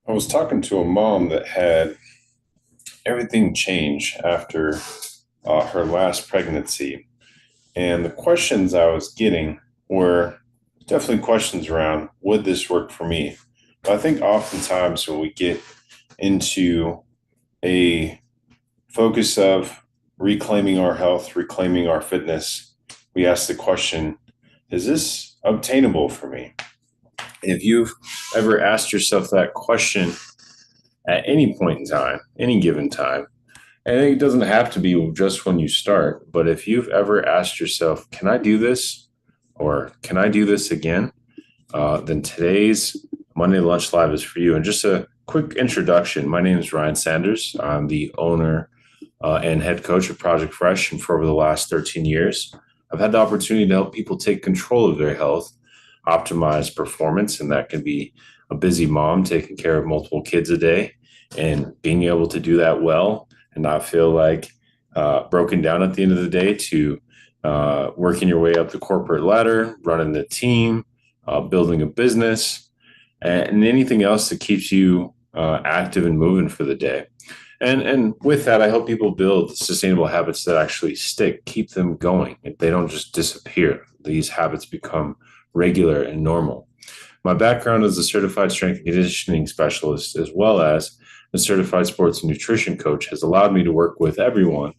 I was talking to a mom that had everything change after her last pregnancy. And the questions I was getting were definitely questions around, would this work for me? But I think oftentimes when we get into a focus of reclaiming our health, reclaiming our fitness, we ask the question, is this obtainable for me? If you've ever asked yourself that question at any point in time, any given time, and it doesn't have to be just when you start, but if you've ever asked yourself, can I do this? Or can I do this again? Then today's Monday Lunch Live is for you. And just a quick introduction. My name is Ryan Sanders. I'm the owner and head coach of Project Fresh. And for over the last 13 years, I've had the opportunity to help people take control of their health, optimize performance. And that can be a busy mom taking care of multiple kids a day and being able to do that well and not feel like broken down at the end of the day, to working your way up the corporate ladder, running the team, building a business, and anything else that keeps you active and moving for the day. And with that, I help people build sustainable habits that actually stick, keep them going. They don't just disappear. These habits become regular and normal. My background as a certified strength and conditioning specialist, as well as a certified sports and nutrition coach, has allowed me to work with everyone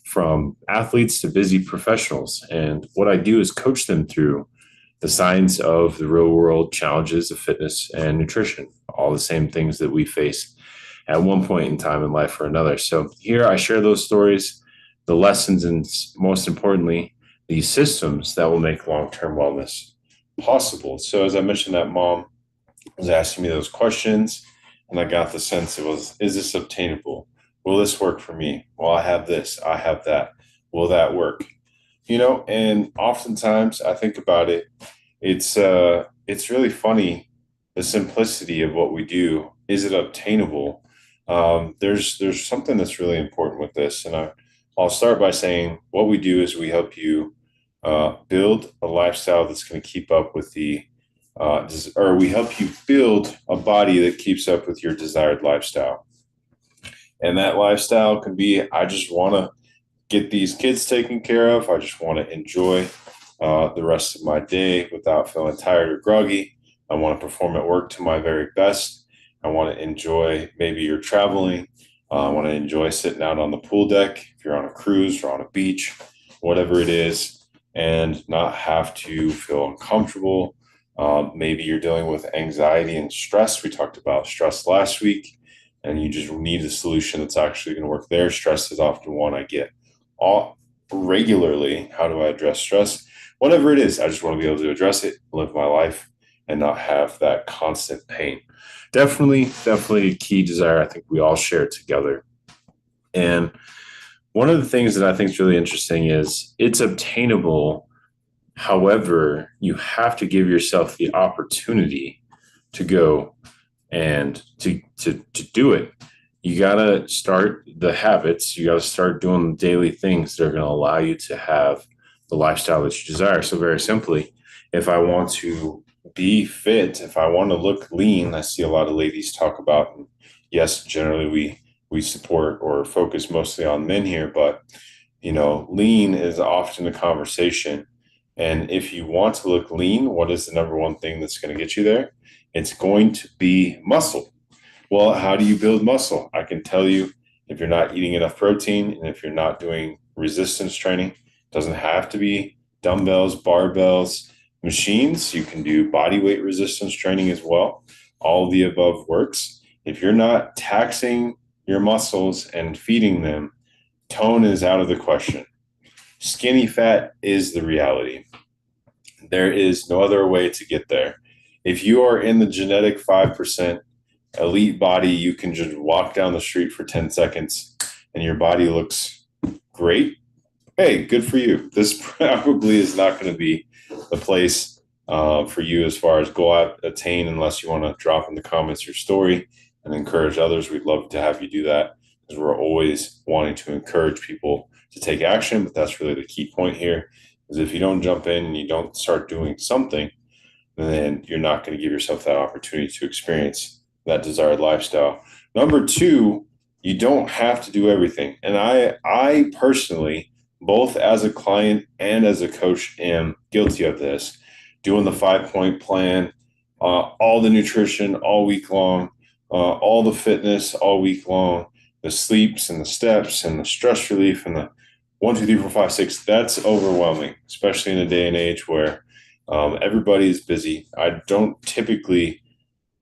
from athletes to busy professionals. And what I do is coach them through the science of the real world challenges of fitness and nutrition, all the same things that we face at one point in time in life or another. So here I share those stories, the lessons, and most importantly, the systems that will make long-term wellness possible. So as I mentioned, that mom was asking me those questions, and I got the sense it was, is this obtainable? Will this work for me? Well, I have this, I have that. Will that work? And oftentimes I think about it, it's really funny, the simplicity of what we do. Is it obtainable? There's something that's really important with this, and I'll start by saying what we do is we help you build a lifestyle that's going to keep up with or we help you build a body that keeps up with your desired lifestyle. And that lifestyle can be, I just want to get these kids taken care of. I just want to enjoy the rest of my day without feeling tired or groggy. I want to perform at work to my very best. I want to enjoy, maybe you're traveling. I want to enjoy sitting out on the pool deck if you're on a cruise or on a beach, whatever it is, and not have to feel uncomfortable. Maybe you're dealing with anxiety and stress. We talked about stress last week, and you just need a solution that's actually going to work there. Stress is often one I get all regularly. How do I address stress? Whatever it is, I just want to be able to address it, live my life, and not have that constant pain. Definitely a key desire I think we all share together. And one of the things that I think is really interesting is it's obtainable. However, you have to give yourself the opportunity to go and to do it. You got to start the habits. You got to start doing the daily things that are going to allow you to have the lifestyle that you desire. So very simply, if I want to be fit, if I want to look lean, I see a lot of ladies talk about, and yes, generally we support or focus mostly on men here, but lean is often a conversation. And if you want to look lean, what is the number one thing that's going to get you there? It's going to be muscle. Well, how do you build muscle? I can tell you, if you're not eating enough protein and if you're not doing resistance training, it doesn't have to be dumbbells, barbells, machines. You can do body weight resistance training as well. All of the above works. If you're not taxing your muscles and feeding them, tone is out of the question. Skinny fat is the reality. There is no other way to get there. If you are in the genetic 5% elite body, you can just walk down the street for 10 seconds and your body looks great. Hey, good for you. This probably is not going to be the place for you as far as goal attain, unless you want to drop in the comments your story and encourage others. We'd love to have you do that, because we're always wanting to encourage people to take action. But that's really the key point here, is if you don't jump in and you don't start doing something, then you're not going to give yourself that opportunity to experience that desired lifestyle. Number two, you don't have to do everything. And I personally, both as a client and as a coach, am guilty of this. Doing the 5 point plan, all the nutrition all week long, all the fitness all week long, the sleeps and the steps and the stress relief and the 1, 2, 3, 4, 5, 6. That's overwhelming, especially in a day and age where everybody's busy. I don't typically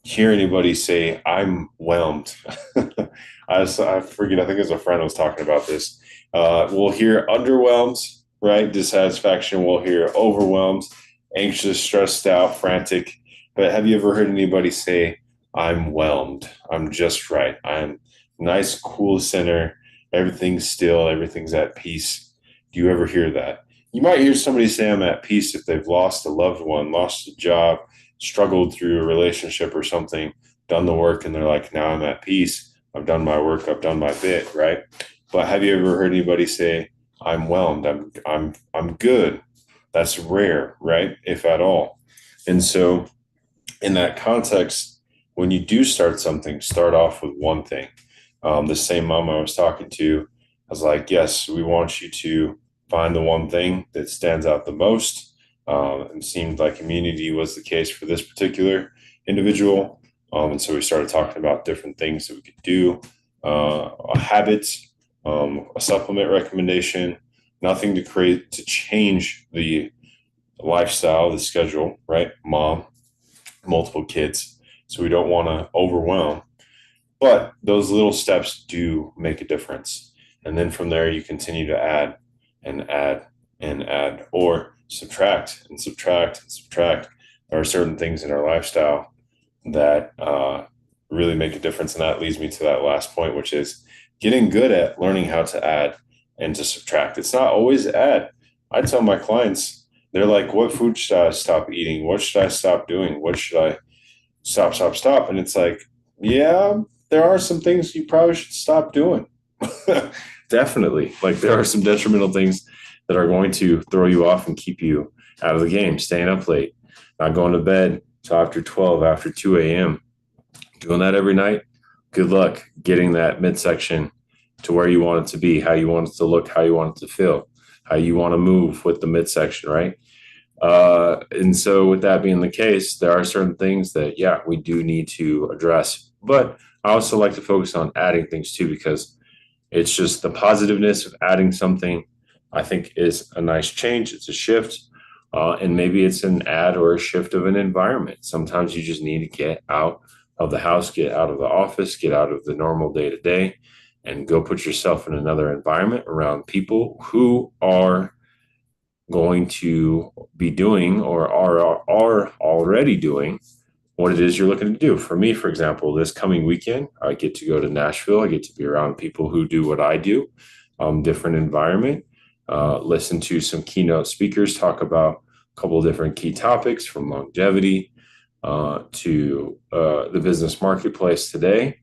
hear anybody say I'm whelmed. I forget. I think as a friend was talking about this. We'll hear underwhelmed, right? Dissatisfaction. We'll hear overwhelmed, anxious, stressed out, frantic. But have you ever heard anybody say I'm whelmed? I'm just right. I'm nice, cool center. Everything's still. Everything's at peace. Do you ever hear that? You might hear somebody say I'm at peace if they've lost a loved one, lost a job, struggled through a relationship or something, done the work, and they're like, now I'm at peace. I've done my work. I've done my bit, right? But have you ever heard anybody say, I'm whelmed. I'm good. That's rare, right? If at all. And so in that context, when you do start something, start off with one thing. The same mom I was talking to, I was like, yes, we want you to find the one thing that stands out the most. It seemed like immunity was the case for this particular individual. And so we started talking about different things that we could do, a habit, a supplement recommendation, nothing to change the lifestyle, the schedule, right? Mom, multiple kids. So we don't want to overwhelm. But those little steps do make a difference. And then from there, you continue to add and add and add, or subtract and subtract and subtract. There are certain things in our lifestyle that really make a difference. And that leads me to that last point, which is getting good at learning how to add and to subtract. It's not always add. I tell my clients, they're like, what food should I stop eating? What should I stop doing? What should I stop? And it's like, yeah, there are some things you probably should stop doing. Definitely. Like there are some detrimental things that are going to throw you off and keep you out of the game, staying up late, not going to bed till after 12, after 2 a.m. Doing that every night, good luck getting that midsection to where you want it to be, how you want it to look, how you want it to feel, how you want to move with the midsection, right? And so with that being the case, there are certain things that, yeah, we do need to address. But I also like to focus on adding things too, because it's just the positiveness of adding something, I think, is a nice change. It's a shift. And maybe it's an add or a shift of an environment. Sometimes you just need to get out of the house, get out of the office, get out of the normal day to day, and go put yourself in another environment around people who are going to be doing or are already doing what it is you're looking to do. For me, for example, this coming weekend, I get to go to Nashville. I get to be around people who do what I do, different environment, listen to some keynote speakers talk about a couple of different key topics from longevity to the business marketplace today.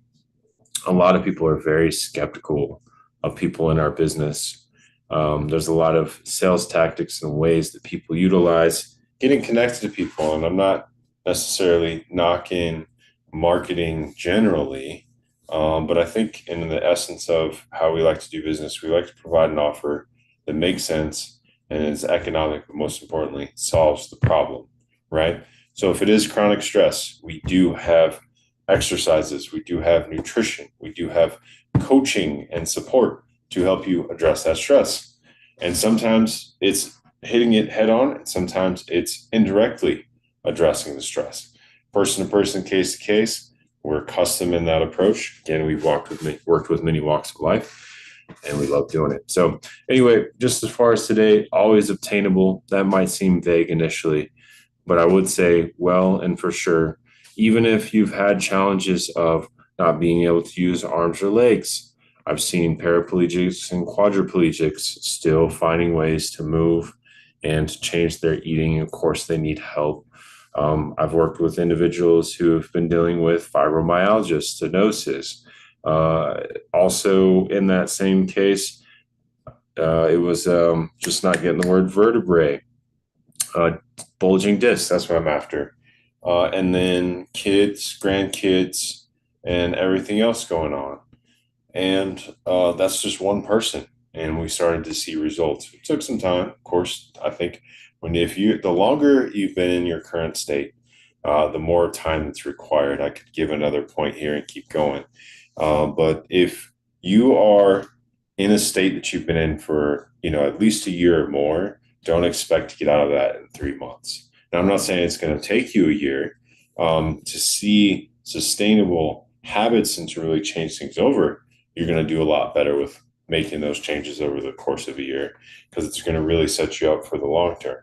A lot of people are very skeptical of people in our business. There's a lot of sales tactics and ways that people utilize getting connected to people. And I'm not necessarily knocking marketing generally, but I think in the essence of how we like to do business, we like to provide an offer that makes sense and is economic, but most importantly, solves the problem, right? So if it is chronic stress, we do have exercises, we do have nutrition, we do have coaching and support to help you address that stress. And sometimes it's hitting it head on, and sometimes it's indirectly addressing the stress. Person to person, case to case, we're custom in that approach. Again, we've worked with many walks of life, and we love doing it. So anyway, just as far as today, always obtainable. That might seem vague initially, but I would say, well, and for sure, even if you've had challenges of not being able to use arms or legs, I've seen paraplegics and quadriplegics still finding ways to move and to change their eating. Of course, they need help. I've worked with individuals who have been dealing with fibromyalgia, stenosis. Also, in that same case, it was just not getting the word vertebrae. Bulging discs, that's what I'm after. and then kids, grandkids, and everything else going on. And that's just one person. And we started to see results. It took some time, of course. I think the longer you've been in your current state, the more time that's required. I could give another point here and keep going. But if you are in a state that you've been in for, at least a year or more, don't expect to get out of that in 3 months. Now, I'm not saying it's going to take you a year to see sustainable habits and to really change things over. You're going to do a lot better with making those changes over the course of a year because it's going to really set you up for the long term.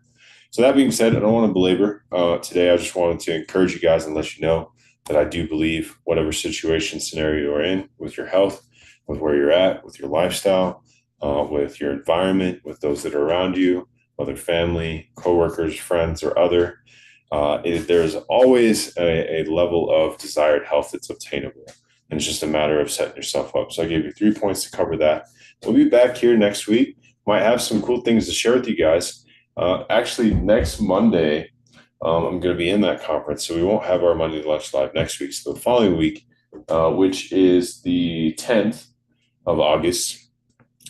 So that being said, I don't want to belabor today. I just wanted to encourage you guys and let you know that I do believe whatever situation scenario you're in with your health, with where you're at, with your lifestyle, with your environment, with those that are around you, whether family, coworkers, friends, or other, there's always a level of desired health that's obtainable. And it's just a matter of setting yourself up. So I gave you 3 points to cover that. We'll be back here next week. Might have some cool things to share with you guys. Actually, next Monday, I'm going to be in that conference, so we won't have our Monday Lunch Live next week. So the following week, which is the 10th of August,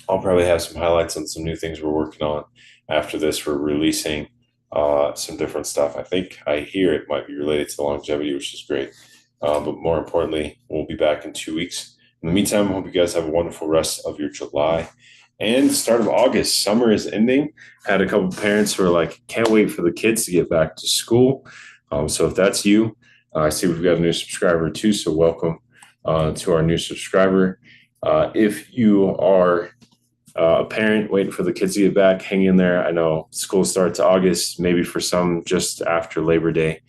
I'll probably have some highlights on some new things we're working on. After this, we're releasing some different stuff. I think I hear it might be related to longevity, which is great. But more importantly, we'll be back in 2 weeks. In the meantime, I hope you guys have a wonderful rest of your July and start of August. Summer is ending. Had a couple parents who are like, can't wait for the kids to get back to school. So if that's you, I see we've got a new subscriber too. So welcome to our new subscriber. If you are a parent waiting for the kids to get back, hang in there. I know school starts August, maybe for some just after Labor Day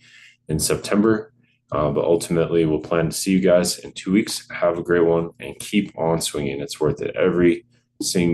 in September. But ultimately, we'll plan to see you guys in 2 weeks. Have a great one and keep on swinging. It's worth it every single